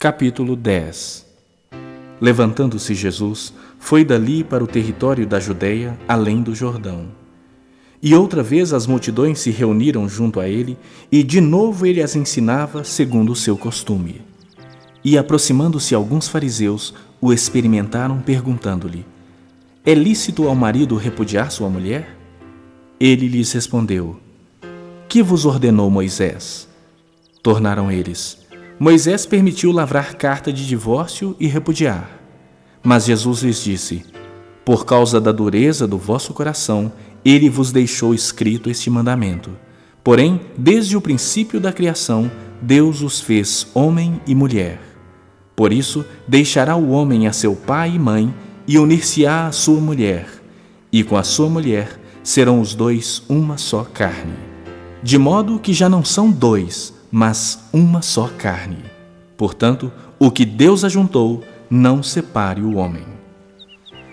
Capítulo 10. Levantando-se Jesus, foi dali para o território da Judeia, além do Jordão. E outra vez as multidões se reuniram junto a ele, e de novo ele as ensinava segundo o seu costume. E aproximando-se alguns fariseus, o experimentaram perguntando-lhe: É lícito ao marido repudiar sua mulher? Ele lhes respondeu: Que vos ordenou Moisés? Tornaram eles: Moisés permitiu lavrar carta de divórcio e repudiar. Mas Jesus lhes disse: Por causa da dureza do vosso coração, ele vos deixou escrito este mandamento. Porém, desde o princípio da criação, Deus os fez homem e mulher. Por isso, deixará o homem a seu pai e mãe e unir-se-á à sua mulher, e com a sua mulher serão os dois uma só carne. De modo que já não são dois, mas uma só carne. Portanto, o que Deus ajuntou, não separe o homem.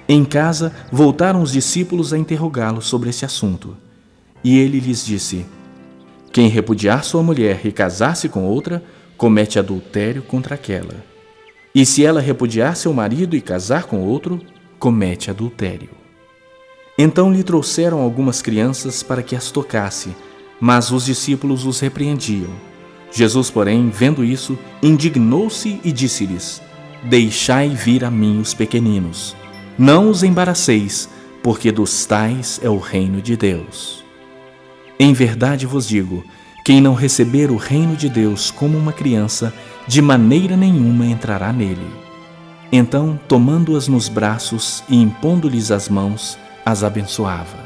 Em casa, voltaram os discípulos a interrogá-lo sobre esse assunto. E ele lhes disse: Quem repudiar sua mulher e casar-se com outra, comete adultério contra aquela. E se ela repudiar seu marido e casar com outro, comete adultério. Então lhe trouxeram algumas crianças para que as tocasse, mas os discípulos os repreendiam. Jesus, porém, vendo isso, indignou-se e disse-lhes: Deixai vir a mim os pequeninos, não os embaraceis, porque dos tais é o reino de Deus. Em verdade vos digo, quem não receber o reino de Deus como uma criança, de maneira nenhuma entrará nele. Então, tomando-as nos braços e impondo-lhes as mãos, as abençoava.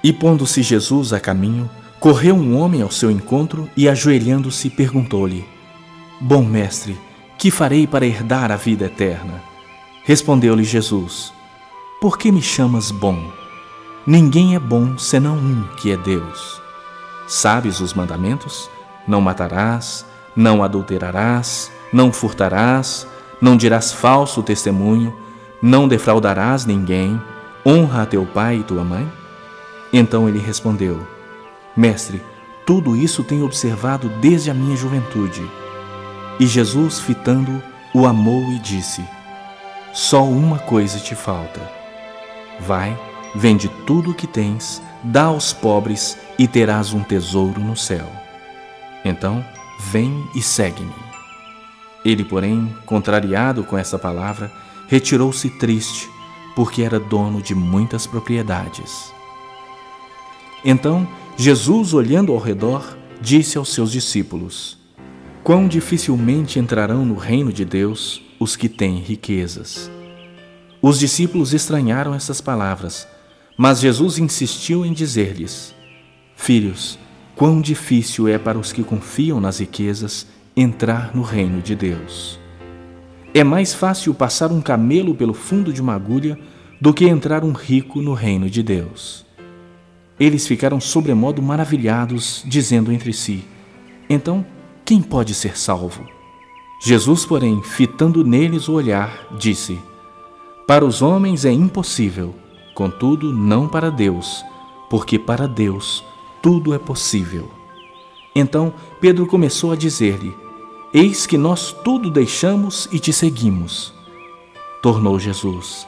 E pondo-se Jesus a caminho, correu um homem ao seu encontro e, ajoelhando-se, perguntou-lhe: Bom mestre, que farei para herdar a vida eterna? Respondeu-lhe Jesus: Por que me chamas bom? Ninguém é bom senão um, que é Deus. Sabes os mandamentos? Não matarás, não adulterarás, não furtarás, não dirás falso testemunho, não defraudarás ninguém, honra a teu pai e tua mãe? Então ele respondeu: Mestre, tudo isso tenho observado desde a minha juventude. E Jesus, fitando-o, o amou e disse: Só uma coisa te falta. Vai, vende tudo o que tens, dá aos pobres e terás um tesouro no céu. Então, vem e segue-me. Ele, porém, contrariado com essa palavra, retirou-se triste, porque era dono de muitas propriedades. Então, Jesus, olhando ao redor, disse aos seus discípulos: Quão dificilmente entrarão no reino de Deus os que têm riquezas. Os discípulos estranharam essas palavras, mas Jesus insistiu em dizer-lhes: Filhos, quão difícil é para os que confiam nas riquezas entrar no reino de Deus. É mais fácil passar um camelo pelo fundo de uma agulha do que entrar um rico no reino de Deus. Eles ficaram sobremodo maravilhados, dizendo entre si: Então, quem pode ser salvo? Jesus, porém, fitando neles o olhar, disse: Para os homens é impossível, contudo não para Deus, porque para Deus tudo é possível. Então Pedro começou a dizer-lhe: Eis que nós tudo deixamos e te seguimos. Tornou Jesus: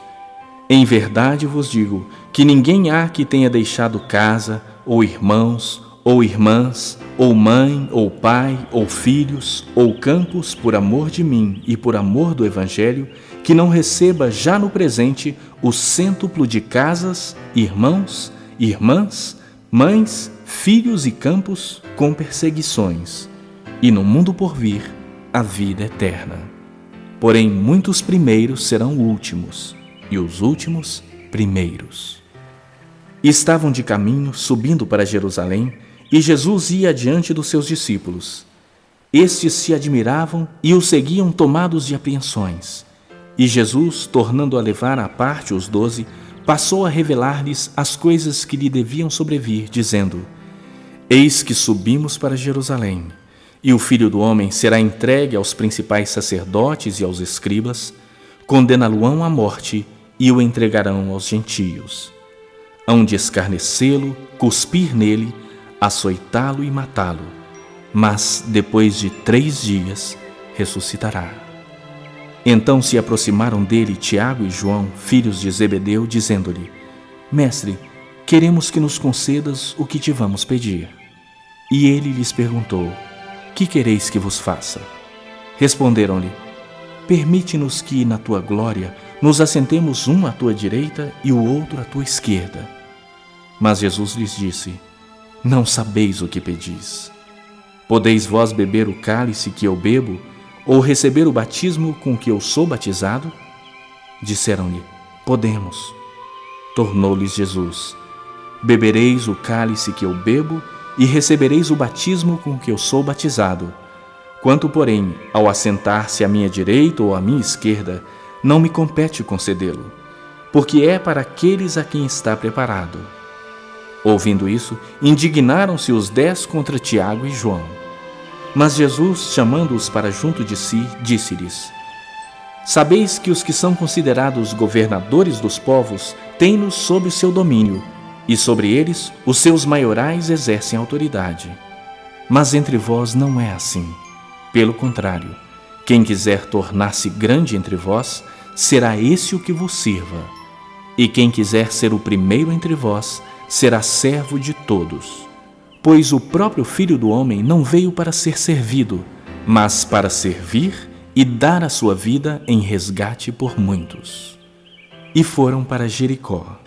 Em verdade vos digo que ninguém há que tenha deixado casa, ou irmãos, ou irmãs, ou mãe, ou pai, ou filhos, ou campos, por amor de mim e por amor do Evangelho, que não receba já no presente o cêntuplo de casas, irmãos, irmãs, mães, filhos e campos, com perseguições, e no mundo por vir a vida eterna. Porém, muitos primeiros serão últimos, e os últimos primeiros. Estavam de caminho, subindo para Jerusalém, e Jesus ia adiante dos seus discípulos. Estes se admiravam e o seguiam tomados de apreensões. E Jesus, tornando a levar à parte os 12, passou a revelar-lhes as coisas que lhe deviam sobrevir, dizendo: Eis que subimos para Jerusalém, e o Filho do Homem será entregue aos principais sacerdotes e aos escribas, condená-lo-ão à morte e o entregarão aos gentios. Hão de escarnecê-lo, cuspir nele, açoitá-lo e matá-lo, mas depois de 3 dias ressuscitará. Então se aproximaram dele Tiago e João, filhos de Zebedeu, dizendo-lhe: Mestre, queremos que nos concedas o que te vamos pedir. E ele lhes perguntou: Que quereis que vos faça? Responderam-lhe: Permite-nos que, na tua glória, nos assentemos um à tua direita e o outro à tua esquerda. Mas Jesus lhes disse: Não sabeis o que pedis. Podeis vós beber o cálice que eu bebo, ou receber o batismo com que eu sou batizado? Disseram-lhe: Podemos. Tornou-lhes Jesus: Bebereis o cálice que eu bebo e recebereis o batismo com que eu sou batizado. Quanto, porém, ao assentar-se à minha direita ou à minha esquerda, não me compete concedê-lo, porque é para aqueles a quem está preparado. Ouvindo isso, indignaram-se os 10 contra Tiago e João. Mas Jesus, chamando-os para junto de si, disse-lhes: Sabeis que os que são considerados governadores dos povos têm-nos sob o seu domínio, e sobre eles os seus maiorais exercem autoridade. Mas entre vós não é assim. Pelo contrário, quem quiser tornar-se grande entre vós, será esse o que vos sirva. E quem quiser ser o primeiro entre vós, será servo de todos. Pois o próprio Filho do Homem não veio para ser servido, mas para servir e dar a sua vida em resgate por muitos. E foram para Jericó.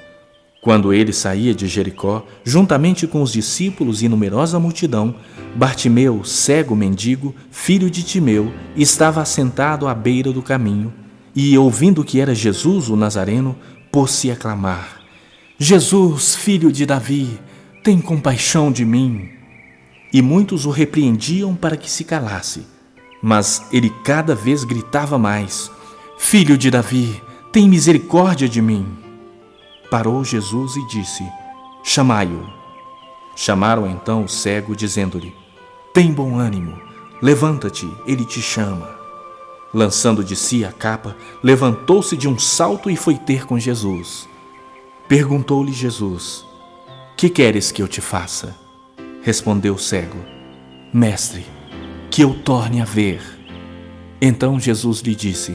Quando ele saía de Jericó, juntamente com os discípulos e numerosa multidão, Bartimeu, cego mendigo, filho de Timeu, estava assentado à beira do caminho, e, ouvindo que era Jesus o Nazareno, pôs-se a clamar: Jesus, filho de Davi, tem compaixão de mim. E muitos o repreendiam para que se calasse, mas ele cada vez gritava mais: Filho de Davi, tem misericórdia de mim. Parou Jesus e disse: Chamai-o. Chamaram então o cego, dizendo-lhe: Tem bom ânimo, levanta-te, ele te chama. Lançando de si a capa, levantou-se de um salto e foi ter com Jesus. Perguntou-lhe Jesus: Que queres que eu te faça? Respondeu o cego: Mestre, que eu torne a ver. Então Jesus lhe disse: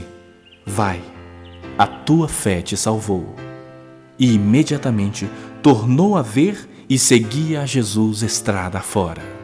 Vai, a tua fé te salvou. E imediatamente tornou a ver e seguia a Jesus estrada afora.